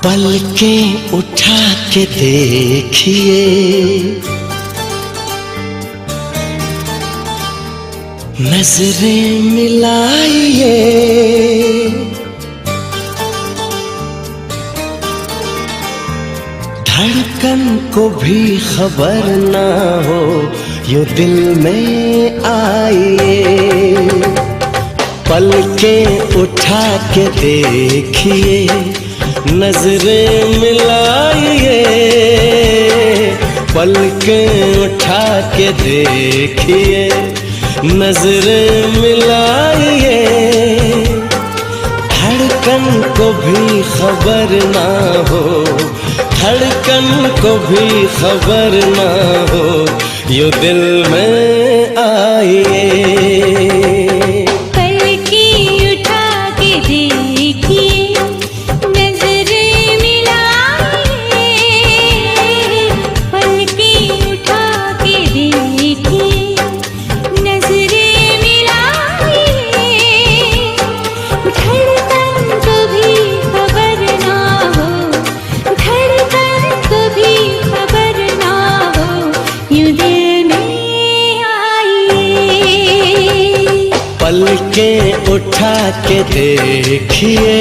पलकें उठा के देखिए, नजरें मिलाइए, धड़कन को भी खबर ना हो यूं दिल में आइए। पलकें उठा के देखिए, नजरें मिलाइए, पलकें उठा के देखिए, नजरें मिलाइए, धड़कन को भी खबर ना हो, धड़कन को भी खबर ना हो यूं दिल में आइए। पलकें उठा के देखिए,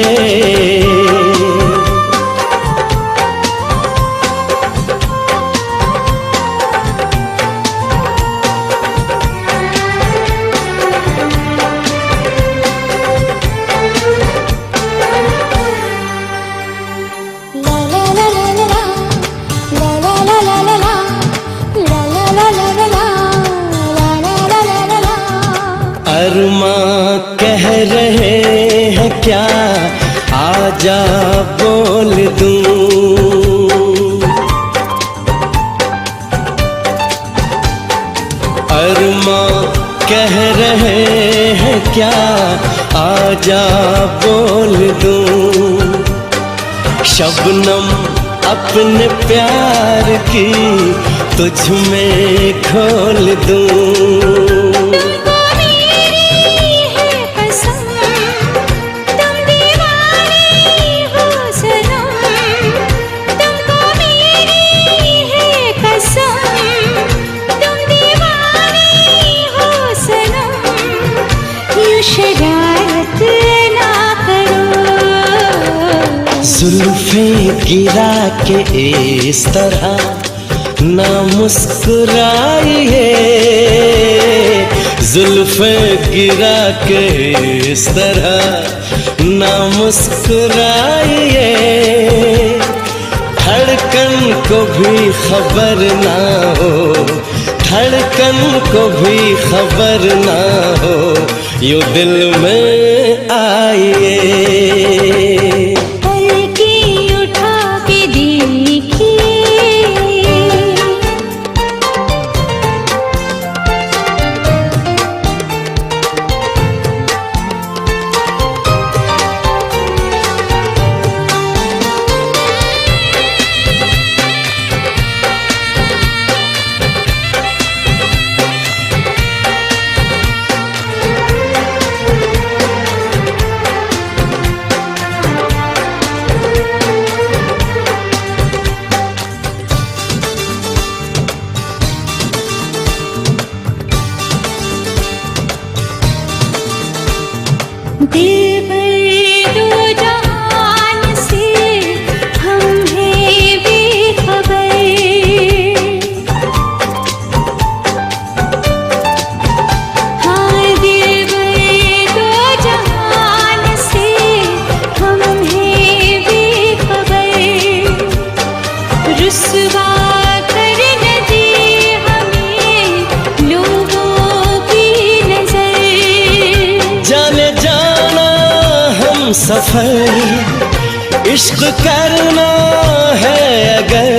अरमां कह रहे हैं क्या, आजा बोल दूं। अरमां कह रहे हैं क्या, आजा बोल दूं। शबनम अपने प्यार की तुझ में खोल दूं। जुल्फें गिरा के इस तरह ना मुस्कुराइए, जुल्फें गिरा के इस तरह ना मुस्कुराइए, धड़कन को भी खबर ना हो, धड़कन को भी खबर ना हो यूं दिल में आइए। दिल भर दो जहान से हम हैं बेखबर, हाँ दिल भर दो जहान से हम हैं बेखबर। रुसवा कर न दे हमें लोगों की नजर, जाने सफर इश्क करना है अगर,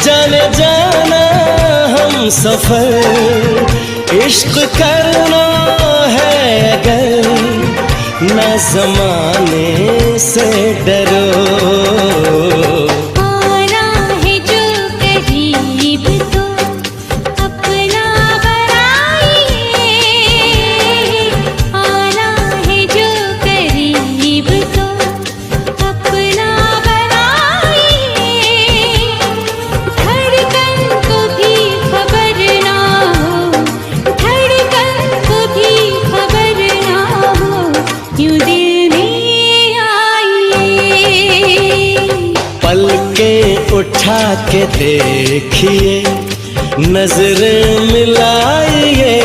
जाने जाना हम सफर इश्क करना है अगर, ना ज़माने से डरो। आना है जो करीब तो अपना उठा के देखिए, नजरें मिलाइए,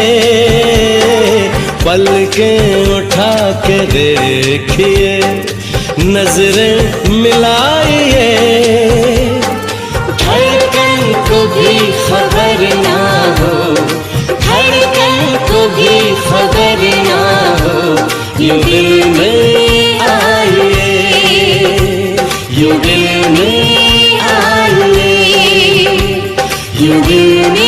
पलकें उठा के देखिए, नजरें मिलाइए। धड़कन को भी खबर ना हो, धड़कन को भी खबर ना हो, यूं दिल में आइए, यूं दिल में आइए, यूं दिल में